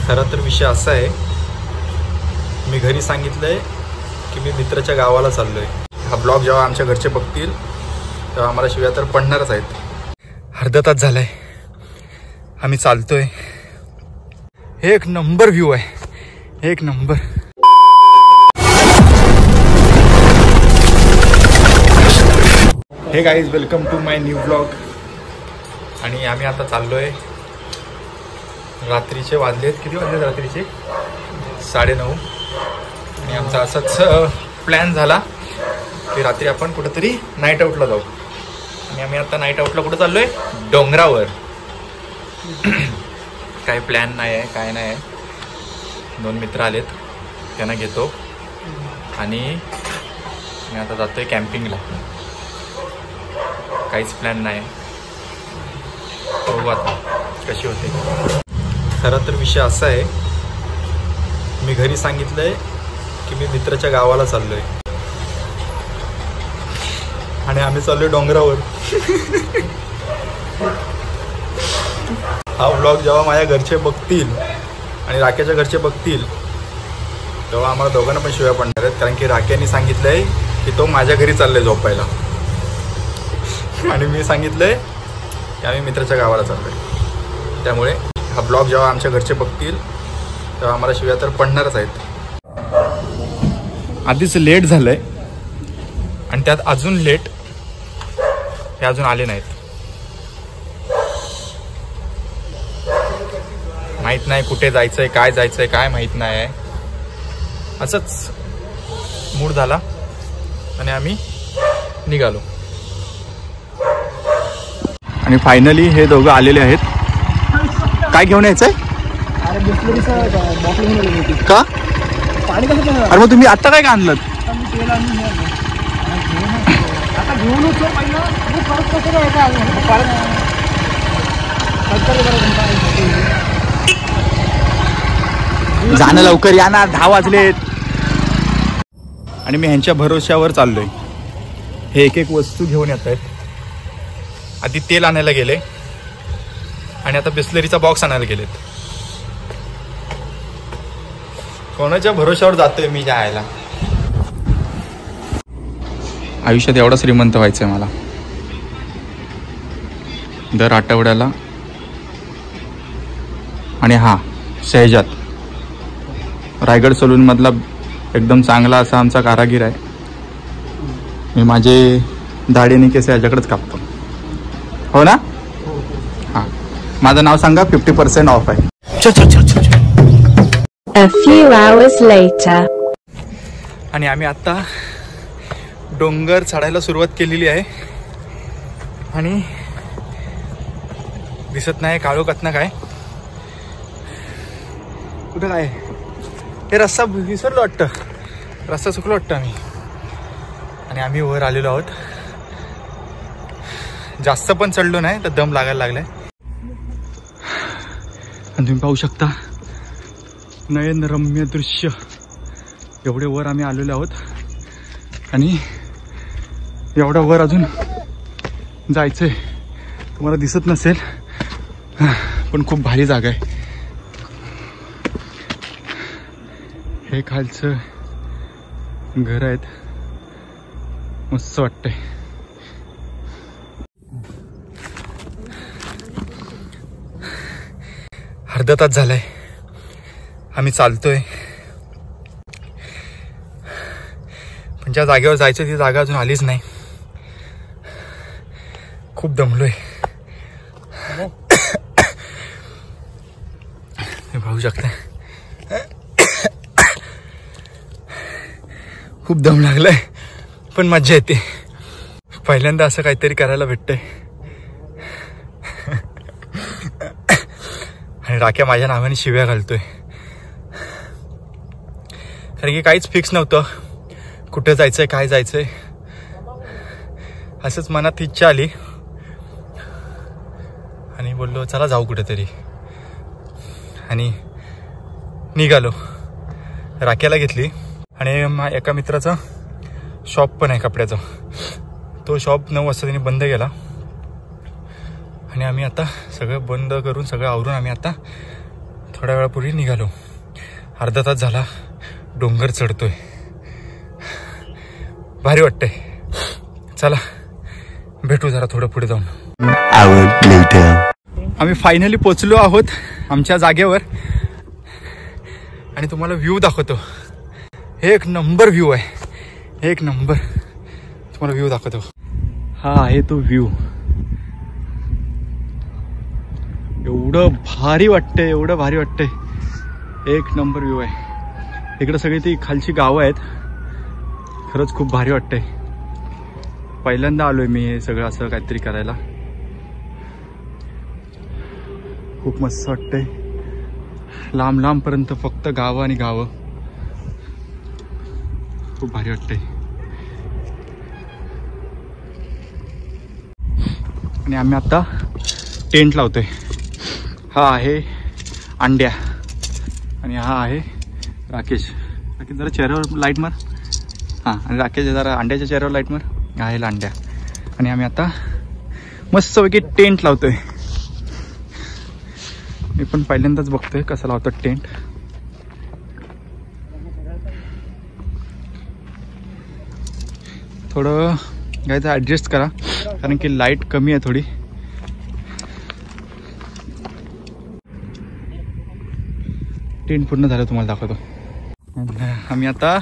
खरं तर विषय असा आहे, मी घरी सांगितलंय की मी मित्राच्या गावाला चाललोय. हा ब्लॉग जेव्हा आमच्या घरचे बघतील तेव्हा आम्हाला शिव्या तर पडणारच आहेत. अर्धा तास झालाय आम्ही चालतोय. एक नंबर व्ह्यू आहे, एक नंबर. Hey guys, welcome to my new blog. आणि आम्ही आता चाललोय. रात्रीचे वाजलेत, किती वाजलेत रात्रीचे? 9:30. आणि आमचा असाच प्लॅन झाला की रात्री आपण कुठेतरी नाईट आऊटला जाऊ. आणि आम्ही आता नाईट आऊटला कुठं चाललोय? डोंगरावर. काही प्लॅन नाही आहे, काय नाही आहे. 2 मित्र आलेत, त्यांना घेतो आणि मी आता जातोय कॅम्पिंगला. काहीच प्लॅन नाही, बघू आता कशी होते. खरं तर विषय असा आहे, मी घरी सांगितलंय की मी मित्राच्या गावाला चाललोय आणि आम्ही चाललोय डोंगरावर. हा व्लॉग जेव्हा माझ्या घरचे बघतील आणि राख्याच्या घरचे बघतील तेव्हा आम्हाला दोघांना पण शिव्या पडणार आहेत. कारण की राख्याने सांगितलंय की तो माझ्या घरी चाललाय झोपायला आणि मी सांगितलंय की आम्ही मित्राच्या गावाला चाललोय. त्यामुळे हा ब्लॉग जेव्हा आमच्या घरचे बघतील तेव्हा आम्हाला शिव्या तर पडणारच आहेत. आधीच लेट झालंय आणि त्यात अजून लेट, हे अजून आले नाहीत. माहीत नाही कुठे जायचंय, काय जायचंय, काय माहीत नाही आहे. असंच मूड झाला आणि आम्ही निघालो. आणि फायनली हे दोघं आलेले आहेत. काय घेऊन यायचंय? का? अरे मग तुम्ही आता काय का आणलं? जाणं लवकर या ना, 10 वाजलेत. आणि मी ह्यांच्या भरोश्यावर चाललोय. हे एक एक वस्तू घेऊन येत आहेत. आधी तेल आणायला गेले आणि आता बिस्लरीचा बॉक्स आणायला गेलेत. कोणाच्या भरोश्यावर जातोय मी जायला? आयुष्यात एवढा श्रीमंत व्हायचंय मला. दर आठवड्याला. आणि हा शहजाद रायगड सलून मधला एकदम चांगला असा आमचा कारागीर आहे. मी माझे दाढी केस याच्याकडेच कापतो. हो ना? हां, माझं नाव सांगा. 50% ऑफ आहे. A few hours later. आणि आम्ही आता डोंगर चढायला सुरुवात केलेली आहे. आणि दिसत नाही काळोखात ना काय कुठं काय. हे रस्ता विसरलो वाटतं, रस्ता चुकलो वाटतं आम्ही. आणि आम्ही वर आलेलो आहोत. जास्त पण चढलो नाही तर दम लागायला लागलाय. आणि तुम्ही पाहू शकता नयनरम्य दृश्य. एवढे वर आम्ही आलेलो आहोत आणि एवढा वर अजून जायचंय. तुम्हाला दिसत नसेल पण खूप भारी जागा आहे. हे खालचं घर आहेत, मस्त वाटतंय. अर्धा तास झालाय आम्ही चालतोय. पण ज्या जागेवर जायचं ती जागा अजून आलीच नाही. खूप दमलोय. पाहू शकता खूप दम लागलाय पण मज्जा येते. पहिल्यांदा असं काहीतरी करायला भेटतंय. आणि राख्या माझ्या नावाने शिव्या घालतोय. कारण की काहीच फिक्स नव्हतं कुठं जायचंय, काय जायचंय. असंच मनात इच्छा आली आणि बोललो चला जाऊ कुठेतरी. आणि निघालो. राख्याला घेतली आणि एका मित्राचा शॉप पण आहे कपड्याचा. तो शॉप 9 वाजता त्यांनी बंद केला आणि आम्ही आता सगळं बंद करून सगळं आवरून आम्ही आता थोड्या वेळापूर्वी निघालो. अर्धा तास झाला डोंगर चढतोय. भारी वाटतंय. चला भेटू जरा थोडं पुढे जाऊन. आम्ही फायनली पोचलो आहोत आमच्या जागेवर आणि तुम्हाला व्ह्यू दाखवतो. एक नंबर व्ह्यू आहे. एक नंबर तुम्हाला व्ह्यू दाखवतो. हा आहे तो व्ह्यू. एवढं भारी वाटतंय. एवढं भारी वाटतंय. एक नंबर व्ह्यू आहे. इकडे सगळी ती खालची गावं आहेत. खरंच खूप भारी वाटतंय. पहिल्यांदा आलोय मी हे सगळं असं काहीतरी करायला. खूप मस्त वाटतंय. लांब लांबपर्यंत फक्त गावं आणि गावं. खूप भारी वाटतंय. आणि आम्ही आता टेंट लावतोय. हा आहे अंड्या आणि हा आहे राकेश. राकेश जरा चेहऱ्यावर लाईट मार. हां आणि राकेश जरा अंड्याच्या चेहऱ्यावर लाईट मार. हा आहे अंड्या. आणि आम्ही आता मस्तपैकी टेंट लावतोय. मी पण पहिल्यांदाच बघतोय कसं लावतात टेंट. थोडं घ्यायचं ॲडजस्ट करा कारण की लाईट कमी आहे थोडी. टेंट पूर्ण झालं तुम्हाला दाखवतो. आम्ही आता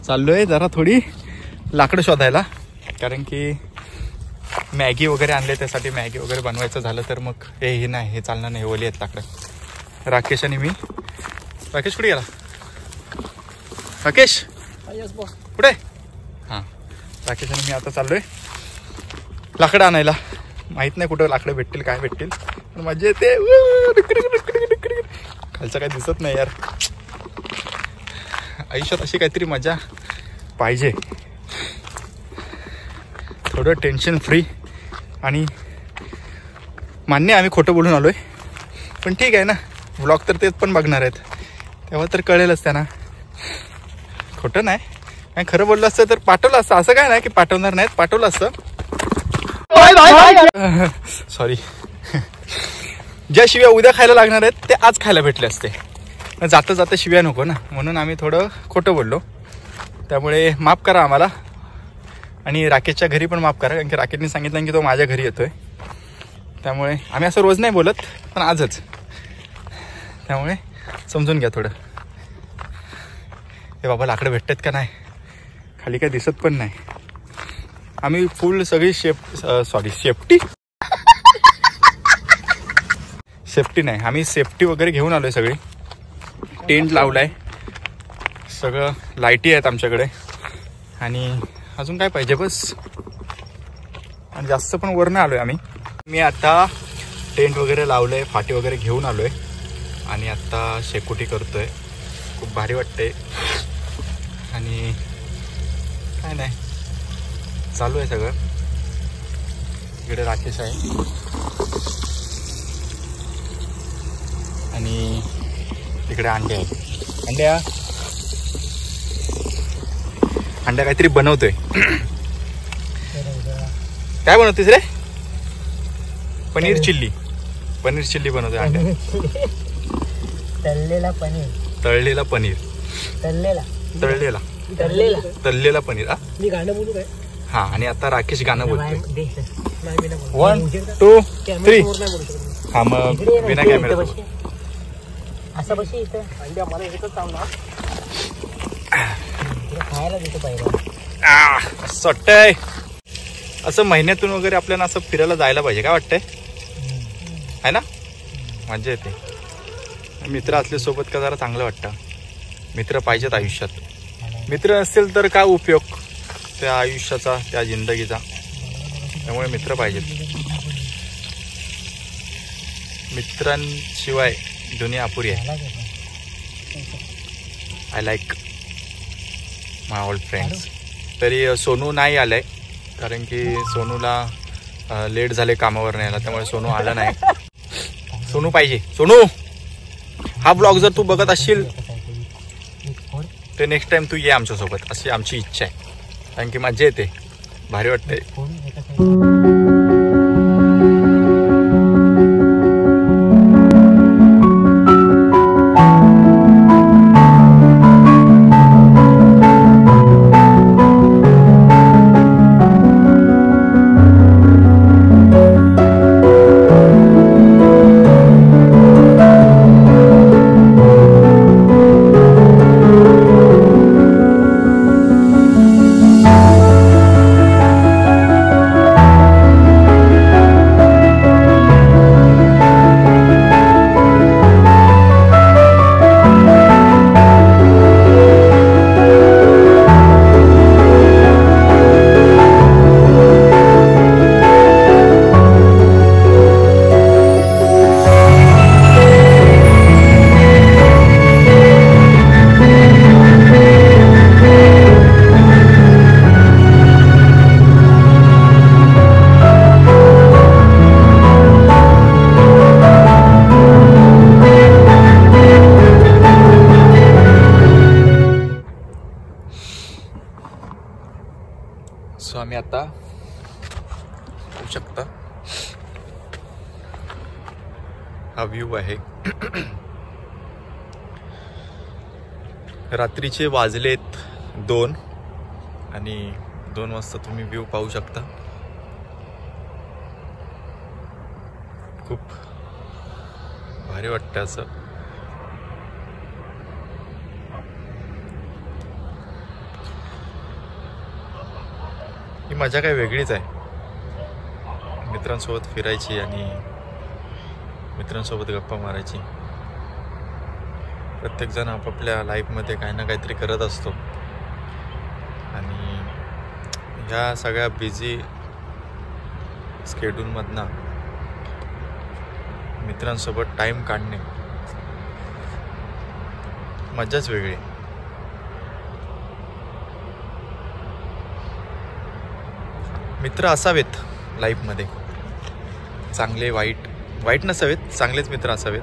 चाललोय जरा थोडी लाकडं शोधायला कारण की मॅगी वगैरे आणले त्यासाठी मॅगी वगैरे बनवायचं झालं तर मग हे नाही हे चालणार नाही. ओली आहेत लाकडं. राकेश आणि मी. राकेश कुठे गेला? राकेश कुठे? हां राकेश आणि मी आता चाललोय लाकडं आणायला. माहीत नाही कुठं लाकडं भेटतील काय भेटतील पण मजा येते. खालचं काय दिसत नाही यार. आयुष्यात अशी काहीतरी मजा पाहिजे. थोडं टेन्शन फ्री. आणि मान्य आम्ही खोटं बोलून आलोय पण ठीक आहे ना. व्लॉग तर तेच पण बघणार आहेत तेव्हा तर कळेलच त्यांना. खोटं नाही काय. खरं बोललं असतं तर पाठवलं असतं. असं काय नाही की पाठवणार नाहीत. पाठवलं असतं. सॉरी. ज्या शिव्या उद्या खायला लागणार आहेत ते आज खायला भेटले असते. जाता जाता शिव्या नको ना म्हणून आम्ही थोडं खोटं बोललो. त्यामुळे माफ करा आम्हाला. आणि राकेशच्या घरी पण माफ करा कारण की राकेशने सांगितलं की तो माझ्या घरी येतोय. त्यामुळे आम्ही असं रोज नाही बोलत पण आजच. त्यामुळे समजून घ्या थोडं. हे बाबा लाकडं भेटतात का नाही. खाली काय दिसत पण नाही. आम्ही फुल सगळी सेफ्टी नाही. आम्ही सेफ्टी वगैरे घेऊन आलोय. सगळी टेंट लावलाय. सगळं लाईटी आहेत आमच्याकडे. आणि अजून काय पाहिजे बस. आणि जास्त पण वरनं आलोय आम्ही. मी आता टेंट वगैरे लावलंय. फाटी वगैरे घेऊन आलोय आणि आता शेकोटी करतोय. खूप भारी वाटते. आणि काय नाही चालू आहे सगळं. इकडे राकेश आहे आणि तिकडे अंडे आहे. अंड्या काहीतरी बनवतोय. काय बनवतेस रे? पनीर चिल्ली बनवतोय. अंड्या तळलेला पनीर. पनीर. हा आणि आता राकेश गाणं बोलतोय. 1 2 3. हा मग बिना कॅमेरा असं बशी इथं अंड्या मला एकच चांगला खायला देतो पाहिजे. असं वाटतंय असं महिन्यातून वगैरे आपल्याला असं फिरायला जायला पाहिजे. काय वाटतंय आहे ना. मजा येते. मित्र असले सोबत का जरा चांगलं वाटतं. मित्र पाहिजेत आयुष्यात. मित्र नसतील तर काय उपयोग त्या आयुष्याचा त्या जिंदगीचा. त्यामुळे मित्र पाहिजेत. मित्रांशिवाय दुनिया अपुरी आहे. I like my old friends. तरी सोनू नाही आलाय कारण की सोनूला लेट झाले कामावर न्यायला. त्यामुळे सोनू आला नाही. सोनू पाहिजे. सोनू हा ब्लॉग जर तू बघत असशील तर नेक्स्ट टाइम तू ये आमच्यासोबत अशी आमची इच्छा आहे. कारण की मजा येते. भारी वाटते. आता होऊ शकता हा व्ह्यू आहे. रात्रीचे वाजलेत 2 आणि 2 वाजता तुम्ही व्ह्यू पाहू शकता. खूप भारी वाटतं असं. ही मजा काय वेगळीच आहे. मित्रांसोबत फिरायची आणि मित्रांसोबत गप्पा मारायची. प्रत्येकजण आपापल्या लाईफमध्ये काही ना काहीतरी करत असतो आणि ह्या सगळ्या बिझी स्केड्यूलमधनं मित्रांसोबत टाईम काढणे मजाच वेगळी. मित्र असावेत लाईफमध्ये, चांगले वाईट नसावेत, चांगलेच मित्र असावेत.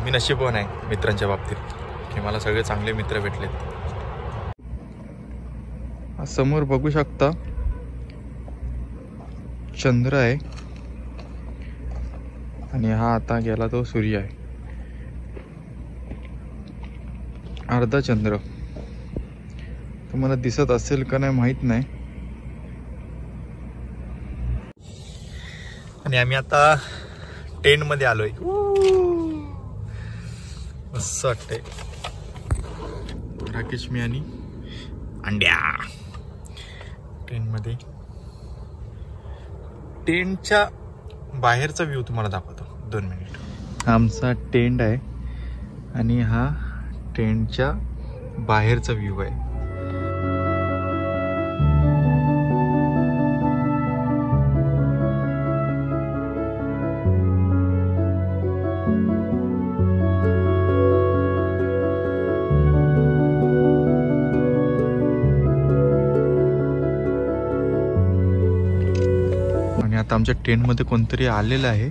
मी नशीबवान आहे मित्रांच्या बाबतीत की मला सगळे चांगले मित्र भेटलेत. समोर बघू शकता चंद्र आहे आणि हा आता गेला तो सूर्य आहे. अर्धा चंद्र तुम्हाला दिसत असेल का नाही माहित नाही. आणि आम्ही आता टेंट मध्ये आलोय. मस्त वाटतंय. राकेश मी आणि अंड्या टेंट मध्ये. टेंटच्या बाहेरचा व्ह्यू तुम्हाला दाखवतो 2 मिनिट. आमचा टेंट आहे आणि हा टेंटच्या बाहेरचा व्ह्यू आहे. आणि आता आमच्या टेंट मध्ये कोणतरी आलेलं आहे.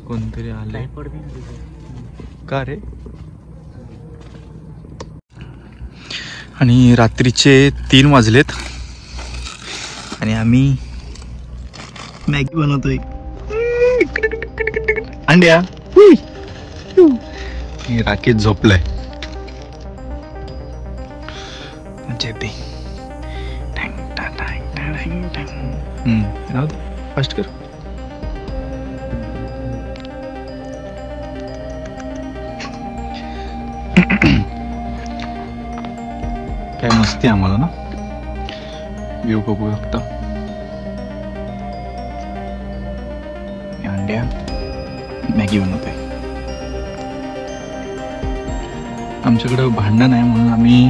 कोणतरी आलंय का रे. आणि रात्रीचे 3 वाजलेत आणि आम्ही मॅगी बनवतोय. अंड्या राकेश झोपलाय. फास्ट कर. काय मस्ती आम्हाला ना. व्ह्यू बघू शकता. अंड्या मॅगी बनवतोय. आमच्याकडे भांडण आहे म्हणून आम्ही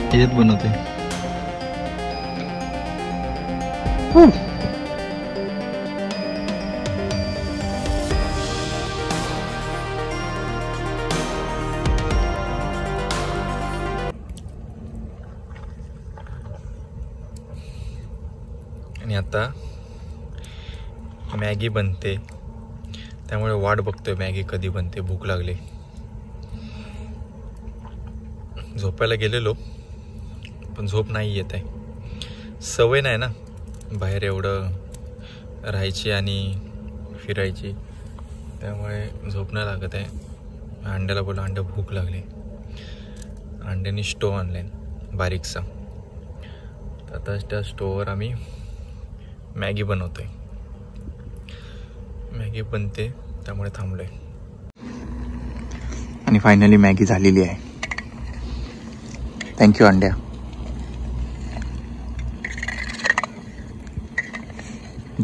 याच्यात बनवतोय. आणि आता मॅगी बनते त्यामुळे वाट बघतोय मॅगी कधी बनते. भूक लागली. झोपायला गेलेलो पण झोप नाही येत आहे. सवय नाही ना बाहेर एवढं राहायची आणि फिरायची, त्यामुळे झोप नाही लागत आहे. अंड्याला बोला अंड्या भूक लागली. अंड्याने स्टोव आणलाय बारीकसा. आता त्या स्टोववर आम्ही मॅगी बनवतोय. मॅगी बनते त्यामुळे थांबलोय. आणि फायनली मॅगी झालेली आहे. थँक्यू अंड्या.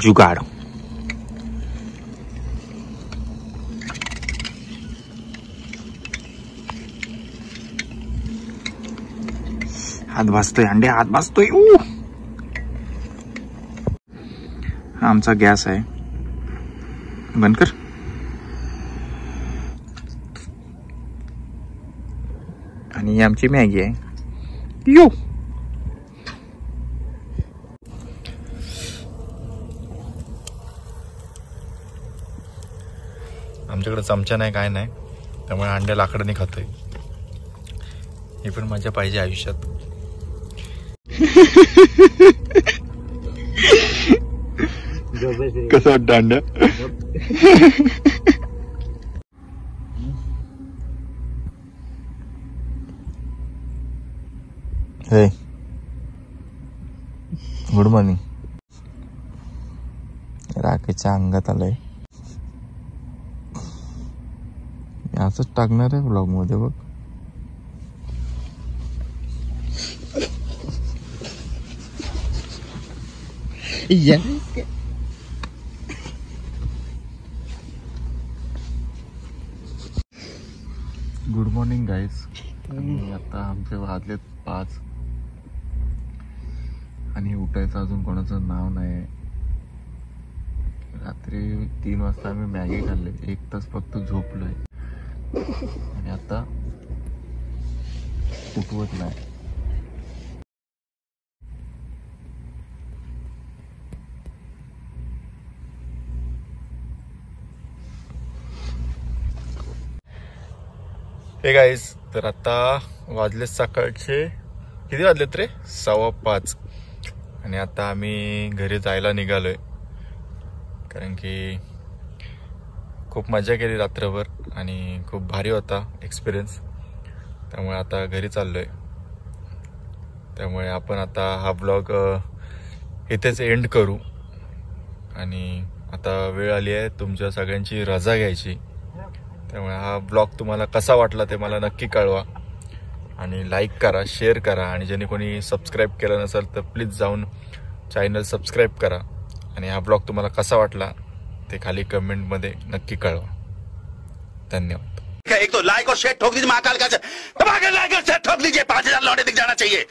जुगाड. हात भाजतोय अंड्या, हात भाजतोय. हा आमचा गॅस आहे. बंद कर. आणि ही आमची मॅगी आहे. यो आमच्याकडे चमचा नाही काय नाही त्यामुळे अंड्या लाकडाने खातोय. ही पण मजा पाहिजे आयुष्यात. कसं वाटतं अंड? हे गुड मॉर्निंग. राकेशच्या अंगात आलंय. असंच टाकणार आहे ब्लॉग मध्ये बघ. Good morning guys. आता आमचे वाजलेत 5 आणि उठायचं अजून कोणाचं नाव नाही. रात्री 3 वाजता आम्ही मॅगी खाल्ले. 1 तास फक्त झोपलोय आणि आता उठवत नाही. हे गाईज, तर आता वाजले सकाळचे किती वाजलेत रे? 5:15. आणि आता आम्ही घरी जायला निघालोय कारण की खूप मजा केली रात्रभर आणि खूप भारी होता एक्सपिरियन्स. त्यामुळे आता घरी चाललोय. त्यामुळे आपण आता हा ब्लॉग इथेच एंड करू. आणि आता वेळ आली आहे तुमच्या सगळ्यांची रजा घ्यायची. त्यामुळे हा ब्लॉग तुम्हाला कसा वाटला ते मला नक्की कळवा आणि लाईक करा, शेअर करा. आणि ज्यांनी कोणी सबस्क्राईब केलं नसेल तर प्लीज जाऊन चॅनल सबस्क्राईब करा. आणि हा ब्लॉग तुम्हाला कसा वाटला ते खाली कमेंटमध्ये नक्की कळवा. धन्यवाद. एक तो लाइक और शेयर ठोक दीजिए महाकाल का, लाइक और शेयर ठोक लीजिए. 5000 लौटे दिख जाना चाहिए.